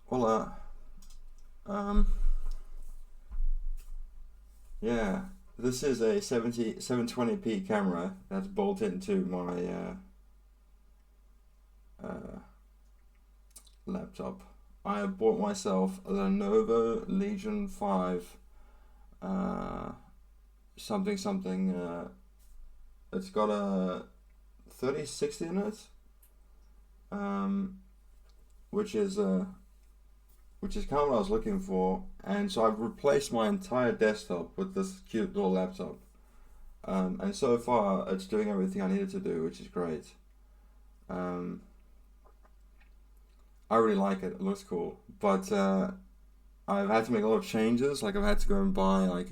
Well, um, yeah, this is a 720p camera that's bolted into my uh, laptop. I bought myself a Lenovo Legion 5 uh, something something. It's got a 3060 in it, um, which is kind of what I was looking for. And so I've replaced my entire desktop with this cute little laptop. And so far, it's doing everything I needed to do, which is great. Um, I really like it. It looks cool, but I've had to make a lot of changes. Like I've had to go and buy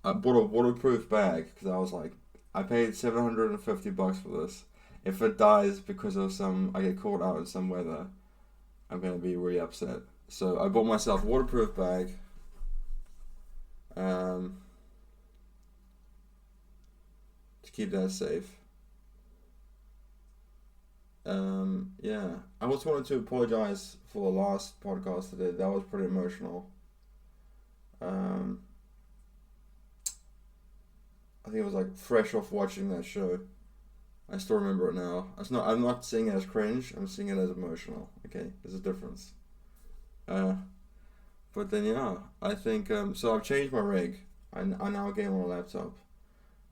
I bought a waterproof bag because I was like, I paid $750 for this. If it dies because of I get caught out in some weather, I'm gonna be really upset. So I bought myself a waterproof bag. Um, to keep that safe. Yeah. I also wanted to apologize for the last podcast today. That was pretty emotional. Um, I think it was like fresh off watching that show. I still remember it now. It's not. I'm not seeing it as cringe. I'm seeing it as emotional. Okay, there's a difference. Uh, but then yeah, I think so. I've changed my rig. I now game on a laptop.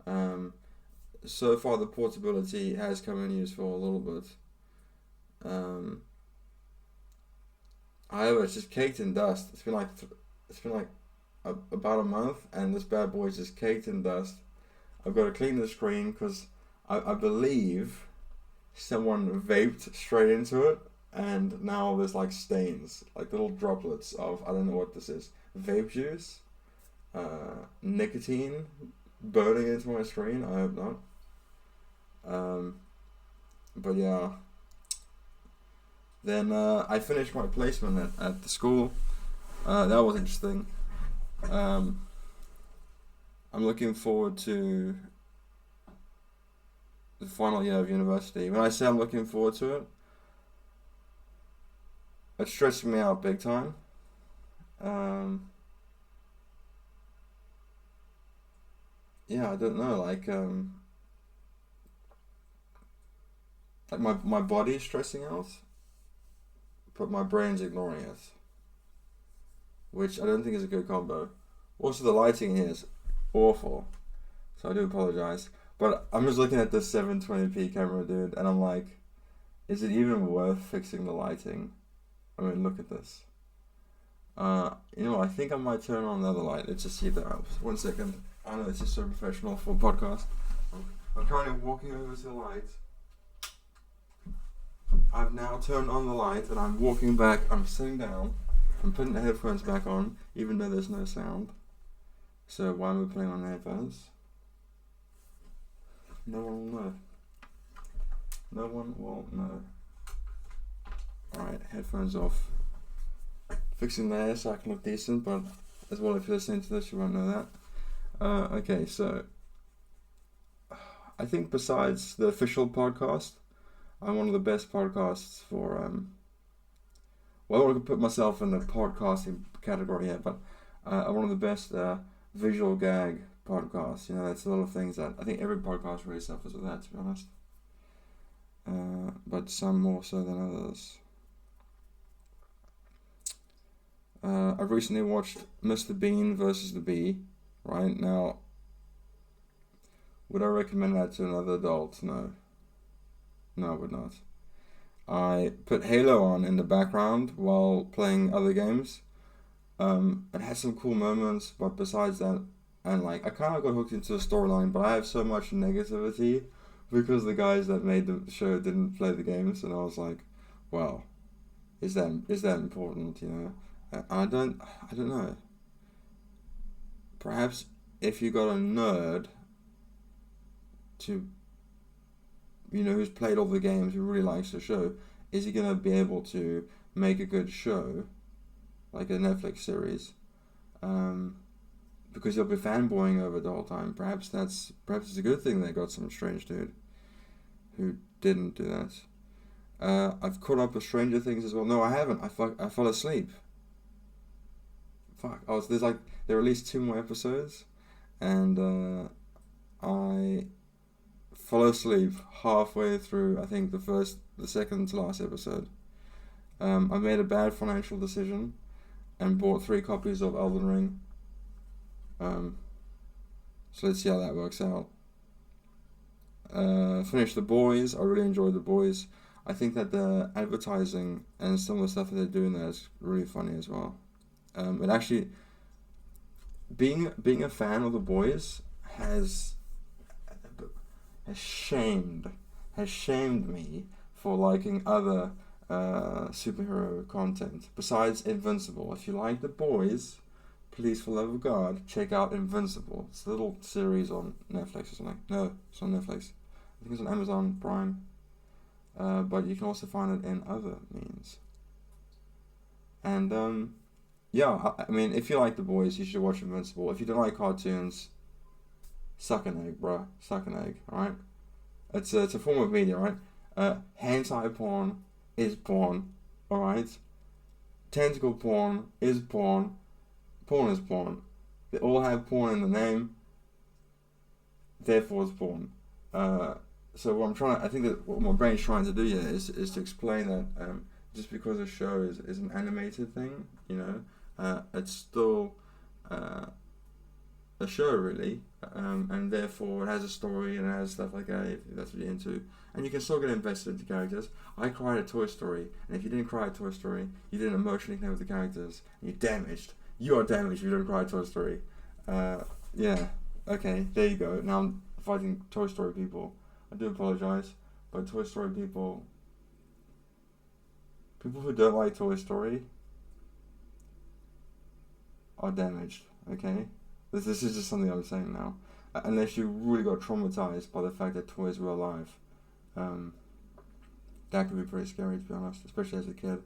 Um, so far the portability has come in useful a little bit. Um, However, it's just caked in dust. It's been like about a month, and this bad boy is just caked in dust. I've got to clean the screen because I believe someone vaped straight into it, and now there's like stains, like little droplets of I don't know what this is, vape juice, nicotine burning into my screen. I hope not. Um, but yeah, then I finished my placement at the school. That was interesting. Um, I'm looking forward to the final year of university. When I say I'm looking forward to it, it's stressing me out big time. Um, yeah, I don't know. Like my body's stressing out, but my brain's ignoring it, which I don't think is a good combo. Also, the lighting here is awful, so I do apologize. But I'm just looking at this 720p camera, dude, and I'm like, is it even worth fixing the lighting? I mean, look at this. You know, I think I might turn on another light. Let's just see if that helps. 1 second. I know this is so professional for a podcast. I'm currently walking over to the light. I've now turned on the light and I'm walking back. I'm sitting down. I'm putting the headphones back on, even though there's no sound. So why am I putting on headphones? No one will know. No one will know. Alright, headphones off. Fixing the hair so I can look decent, but as well, if you're listening to this, you won't know that. Okay, so I think besides the official podcast, I'm one of the best podcasts for. Well, I don't want to put myself in the podcasting category yet, but I'm one of the best visual gag podcasts. You know, that's a lot of things that I think every podcast really suffers with that, to be honest. But some more so than others. I've recently watched Mr. Bean versus the Bee. Right now, would I recommend that to another adult? No. No, I would not. I put Halo on in the background while playing other games. It has some cool moments, but besides that, and like I kind of got hooked into the storyline, but I have so much negativity because the guys that made the show didn't play the games, and I was like, well, is that important? You know, I don't know. Perhaps if you got a nerd to who's played all the games, who really likes the show, is he gonna be able to make a good show like a Netflix series? Because he'll be fanboying over the whole time. Perhaps it's a good thing they got some strange dude who didn't do that. I've caught up with Stranger Things as well. No, I haven't. I fell asleep. Fuck. There are at least 2 more episodes, and I fell asleep halfway through. I think the second to last episode. I made a bad financial decision, and bought 3 copies of Elden Ring. So let's see how that works out. Finished The Boys. I really enjoyed The Boys. I think that the advertising and some of the stuff that they're doing there is really funny as well. It actually, being a fan of The Boys has shamed me for liking other superhero content besides Invincible. If you like The Boys, please, for the love of God, check out Invincible. It's a little series on Netflix or something. No, it's on Netflix. I think it's on Amazon Prime. But you can also find it in other means. And yeah, I mean, if you like The Boys, you should watch Invincible. If you don't like cartoons, suck an egg, bruh. Suck an egg, alright? It's a form of media, right? Hentai porn is porn, alright? Tentacle porn is porn. Porn is porn. They all have porn in the name. Therefore, it's porn. So I think that what my brain's trying to do here is to explain that just because a show is an animated thing, it's still a show really, and therefore it has a story and it has stuff like that if that's what you're into, and you can still get invested into characters. I cried at Toy Story, and if you didn't cry at Toy Story, you didn't emotionally connect with the characters, and you're damaged. You are damaged if you don't cry at Toy Story. Yeah, okay, there you go. Now I'm fighting Toy Story people. I do apologize, but Toy Story people who don't like Toy Story are damaged, okay? This is just something I'm saying now. Unless you really got traumatized by the fact that toys were alive. That could be pretty scary, to be honest, especially as a kid.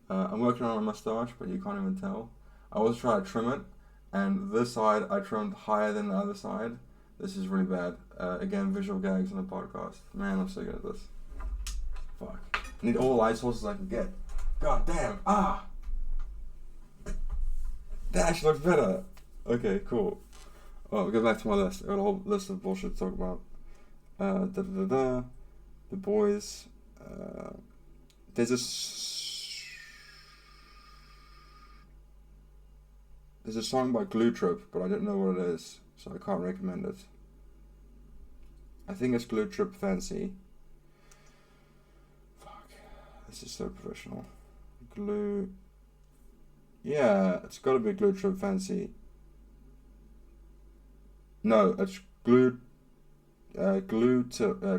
I'm working on a mustache, but you can't even tell. I was trying to trim it, and this side I trimmed higher than the other side. This is really bad. Again, visual gags on a podcast. Man, I'm so good at this. Fuck. I need all the light sources I can get. God damn. Ah! That actually looks better. Okay, cool. Oh, we'll go back to my list. I got a whole list of bullshit to talk about. The Boys. There's a song by Glue Trip, but I don't know what it is, so I can't recommend it. I think it's Glue Trip Fancy. Fuck. This is so professional. Glue. Yeah, it's gotta be Glue Trip Fancy. No, it's glue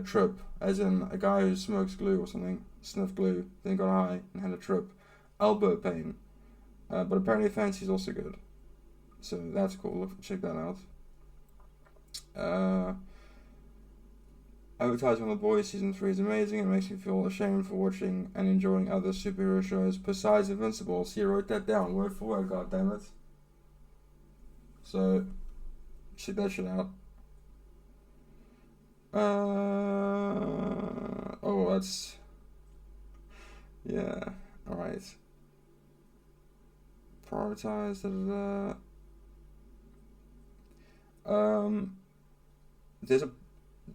trip, as in a guy who smokes glue or something, sniffed glue, then got high and had a trip. Elbow pain. But apparently Fancy is also good. So that's cool, check that out. Advertising on The Boys Season 3 is amazing. It makes me feel ashamed for watching and enjoying other superhero shows besides Invincible. See, I wrote that down, word for word, goddammit. So, check that shit out. Oh, that's... Yeah, alright. Prioritize,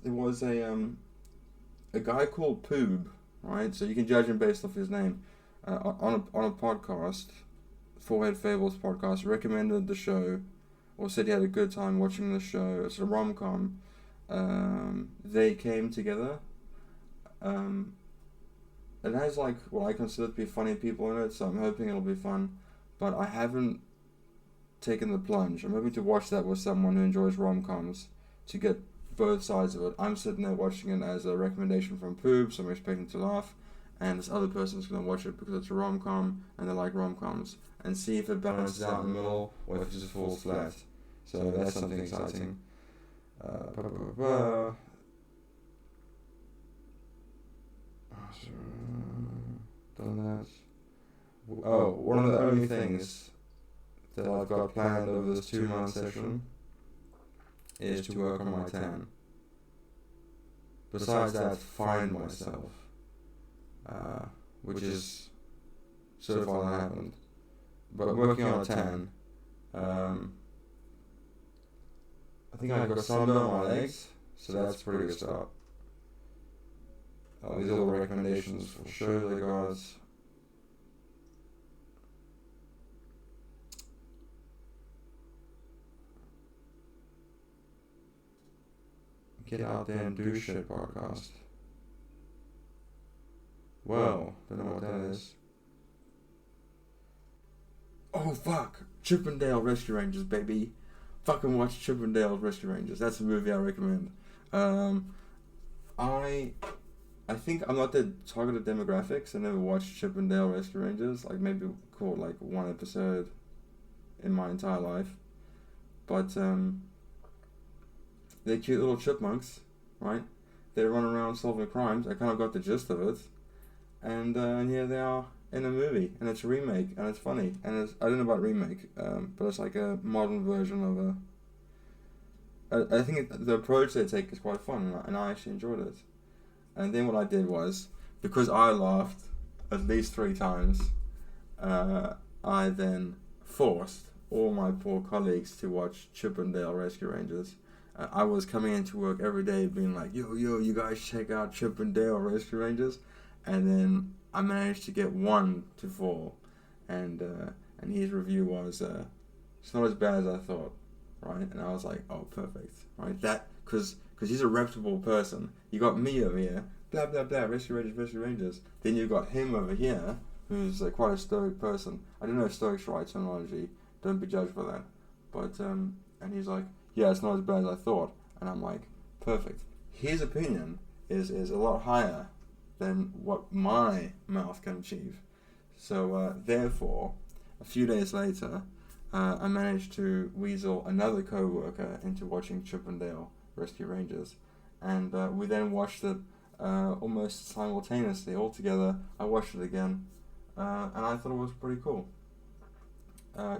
There was a guy called Poob, right? So you can judge him based off his name. On a podcast, Forehead Fables podcast, recommended the show, or said he had a good time watching the show. It's a rom-com. They came together. It has like what I consider to be funny people in it, so I'm hoping it'll be fun. But I haven't taken the plunge. I'm hoping to watch that with someone who enjoys rom-coms to get both sides of it. I'm sitting there watching it as a recommendation from Poob, so I'm expecting to laugh, and this other person's going to watch it because it's a rom-com and they like rom-coms, and see if it balances out in the middle or if it just falls flat. So that's something exciting. Done that. Oh, one of the only things that I've got planned over this 2-month session is to work on my tan. Besides that, find myself. which is so far not happened. But working on a 10, I think I got sunburn on my legs, so that's a pretty good start. These are all the recommendations for shows I got. Get out there and do shit podcast. Well, don't know what that is. Oh fuck! Chippendale Rescue Rangers, baby. Fucking watch Chippendale Rescue Rangers. That's a movie I recommend. I think I'm not the targeted demographics. I never watched Chippendale Rescue Rangers. Like maybe caught like one episode in my entire life. But they're cute little chipmunks, right? They run around solving crimes. I kind of got the gist of it. And here they are in a movie, and it's a remake, and it's funny, and I don't know about remake, but it's like a modern version of I think the approach they take is quite fun, and I actually enjoyed it. And then what I did was, because I laughed at least 3 times, I then forced all my poor colleagues to watch Chippendale Rescue Rangers. I was coming into work every day being like, yo, you guys check out Chippendale Rescue Rangers. And then I managed to get one to fall, and his review was, it's not as bad as I thought, right? And I was like, oh, perfect, right? That, because he's a reputable person. You got me over here, blah, blah, blah, Rescue Rangers. Then you got him over here, who's quite a stoic person. I don't know if stoic's right terminology, don't be judged for that. But, and he's like, yeah, it's not as bad as I thought. And I'm like, perfect. His opinion is a lot higher than what my mouth can achieve. So therefore, a few days later, I managed to weasel another co-worker into watching Chippendale Rescue Rangers, and we then watched it almost simultaneously, all together. I watched it again, and I thought it was pretty cool.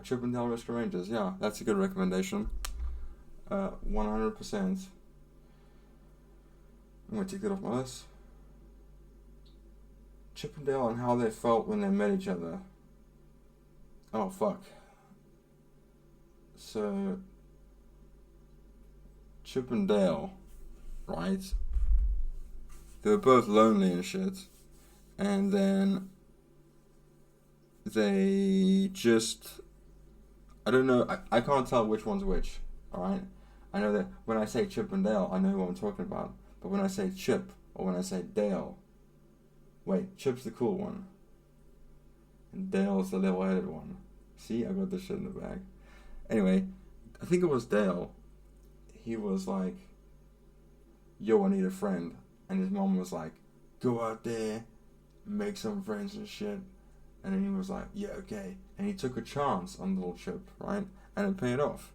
Chippendale Rescue Rangers, yeah, that's a good recommendation. 100%. I'm going to take that off my list. Chippendale and how they felt when they met each other. Oh, fuck. So, Chippendale, right? They were both lonely and shit. And then they just... I don't know, I can't tell which one's which, alright? I know that when I say Chippendale, I know who I'm talking about. But when I say Chip, or when I say Dale... Wait, Chip's the cool one. And Dale's the level-headed one. See, I got this shit in the bag. Anyway, I think it was Dale. He was like, yo, I need a friend. And his mom was like, go out there, make some friends and shit. And then he was like, yeah, okay. And he took a chance on little Chip, right? And it paid off.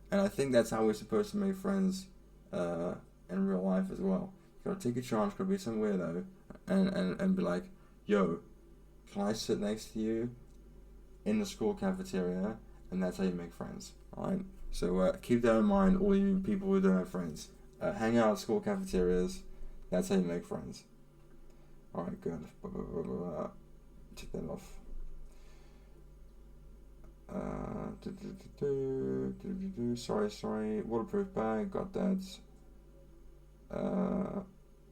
And I think that's how we're supposed to make friends in real life as well. You gotta take a chance, gotta be some weirdo. And be like, yo, can I sit next to you in the school cafeteria? And that's how you make friends, alright? So keep that in mind, all you people who don't have friends. Hang out at school cafeterias, that's how you make friends. Alright, good. Take that off. Sorry. Waterproof bag, got that.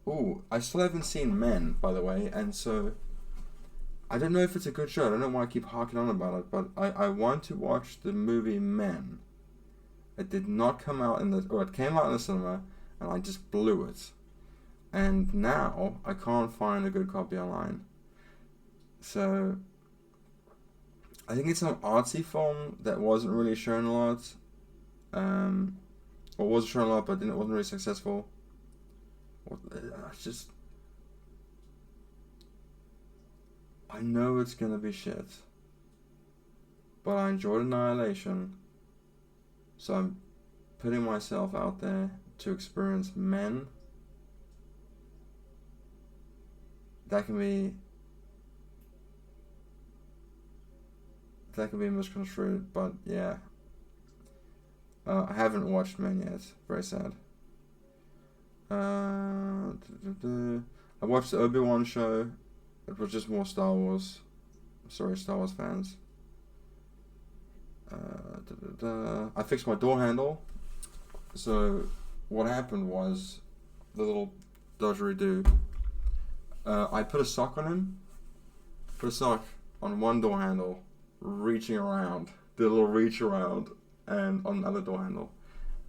Ooh, I still haven't seen Men, by the way, and so I don't know if it's a good show. I don't know why I keep harking on about it, but I want to watch the movie Men. It did not come out it came out in the cinema, and I just blew it. And now I can't find a good copy online. So I think it's an artsy film that wasn't really shown a lot, or was shown a lot, but it wasn't really successful. I know it's gonna be shit, but I enjoyed Annihilation, so I'm putting myself out there to experience Men. That can be misconstrued, but yeah. I haven't watched Men yet. Very sad. I watched the Obi-Wan show It was just more Star Wars. Sorry, Star Wars fans. I fixed my door handle. So what happened was the little dodgeridoo. I put a sock on him. Put a sock on one door handle, reaching around, did a little reach around, and on the other door handle.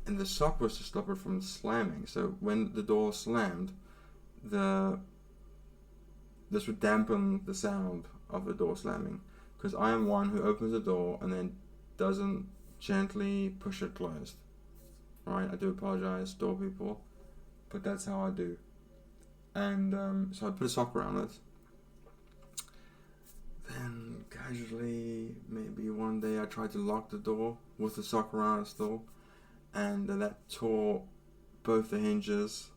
And the sock was to stop it from slamming. So when the door slammed, this would dampen the sound of the door slamming. Because I am one who opens the door and then doesn't gently push it closed. Right? I do apologize, door people, but that's how I do. And so I put a sock around it. Then casually, maybe one day I tried to lock the door with the sock around it still, and that tore both the hinges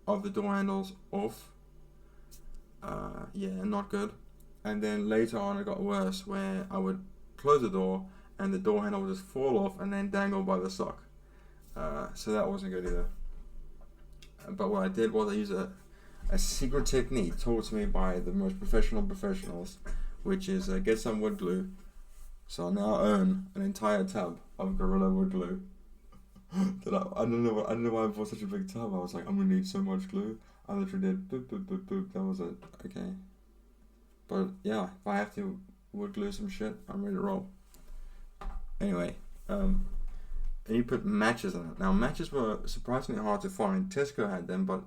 of the door handles off. Yeah, not good. And then later on it got worse, where I would close the door and the door handle would just fall off and then dangle by the sock. So that wasn't good either. But what I did was I used a secret technique taught to me by the most professional professionals, which is get some wood glue. So I now own an entire tub of Gorilla wood glue. That I don't know why I bought such a big tub. I was like, I'm gonna need so much glue. I literally did boop boop boop boop. That was it. Okay. But yeah, if I have to wood glue some shit, I'm ready to roll. Anyway, and you put matches in it. Now matches were surprisingly hard to find. Tesco had them, but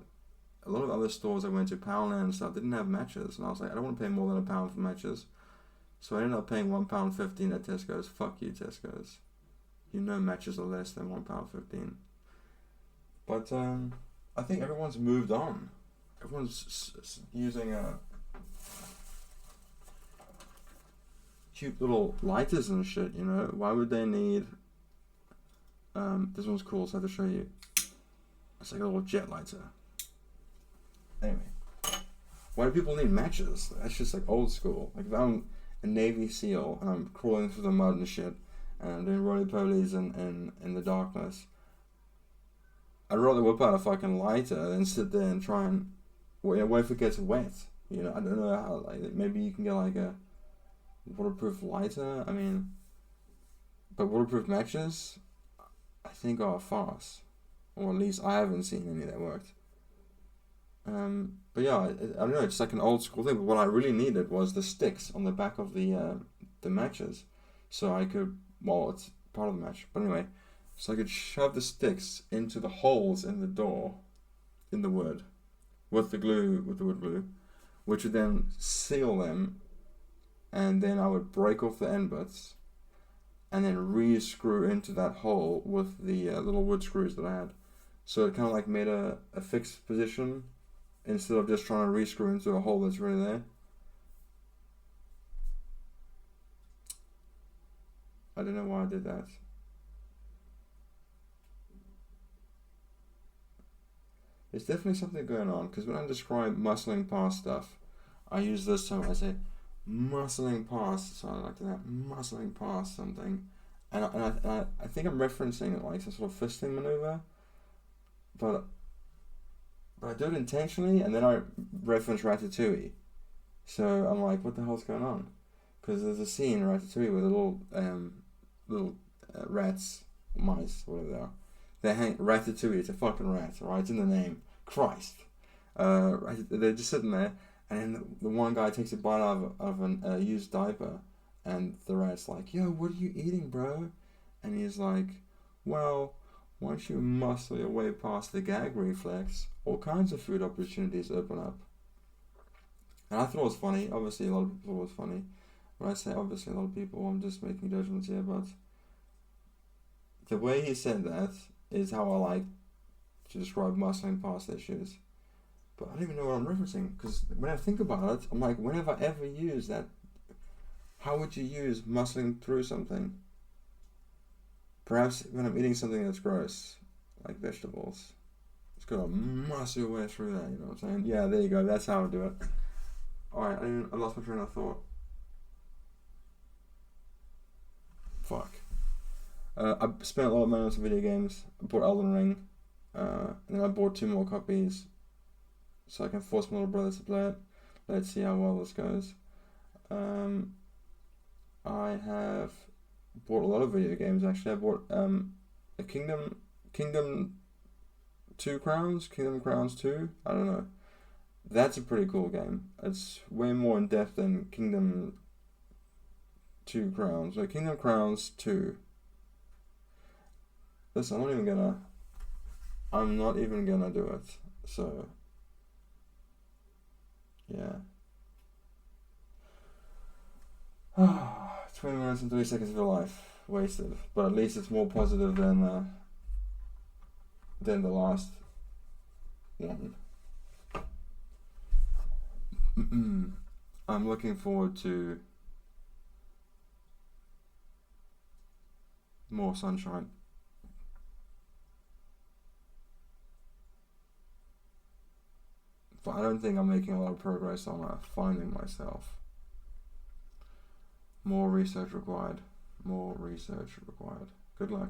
a lot of other stores I went to, Poundland and stuff, didn't have matches. And I was like, I don't want to pay more than £1 for matches. So I ended up paying £1.15 at Tesco's. Fuck you, Tesco's. You know matches are less than £1.15. But I think everyone's moved on. Everyone's using cute little lighters and shit, you know? Why would they need... this one's cool, so I have to show you. It's like a little jet lighter. Anyway, why do people need matches? That's just like old school. Like if I'm a Navy SEAL and I'm crawling through the mud and shit, and I'm doing roly-polies in the darkness, I'd rather whip out a fucking lighter than sit there and try and what if it gets wet? You know, I don't know how. Like maybe you can get like a waterproof lighter. I mean, but waterproof matches, I think are a farce, or at least I haven't seen any that worked. But yeah, I don't know, it's like an old school thing, but what I really needed was the sticks on the back of the matches, so I could, well, it's part of the match, but anyway, so I could shove the sticks into the holes in the door, in the wood, with the wood glue, which would then seal them, and then I would break off the end bits, and then re-screw into that hole with the little wood screws that I had, so it kind of like made a fixed position, instead of just trying to re-screw into a hole that's really there. I don't know why I did that. There's definitely something going on, because when I describe muscling past stuff, I use this term. I say muscling past, so I like that, muscling past something, and I think I'm referencing like some sort of fisting maneuver, but I do it intentionally, and then I reference Ratatouille. So I'm like, what the hell's going on? Because there's a scene in Ratatouille where the little rats, mice, whatever they are, they hang Ratatouille. It's a fucking rat, right? It's in the name. Christ. They're just sitting there, and then the one guy takes a bite of a used diaper, and the rat's like, yo, what are you eating, bro? And he's like, well, once you muscle your way past the gag reflex, all kinds of food opportunities open up. And I thought it was funny. Obviously, a lot of people thought it was funny. When I say obviously a lot of people, I'm just making judgments here, but the way he said that is how I like to describe muscling past issues. But I don't even know what I'm referencing, because when I think about it, I'm like, when have I ever used that? How would you use muscling through something? Perhaps when I'm eating something that's gross, like vegetables. It's got to muscle your way through that, you know what I'm saying? Yeah, there you go, that's how I do it. Alright, I lost my train of thought. Fuck. I spent a lot of money on some video games. I bought Elden Ring, and then I bought 2 more copies, so I can force my little brothers to play it. Let's see how well this goes. I have bought a lot of video games actually. I bought a Kingdom 2 Crowns, Kingdom Crowns 2. I don't know. That's a pretty cool game. It's way more in depth than Kingdom 2 Crowns. Like Kingdom Crowns 2. Listen, I'm not even gonna do it. So yeah. 20 minutes and 3 seconds of your life wasted. But at least it's more positive than the last one. I'm looking forward to more sunshine. But I don't think I'm making a lot of progress on finding myself. More research required. More research required. Good luck.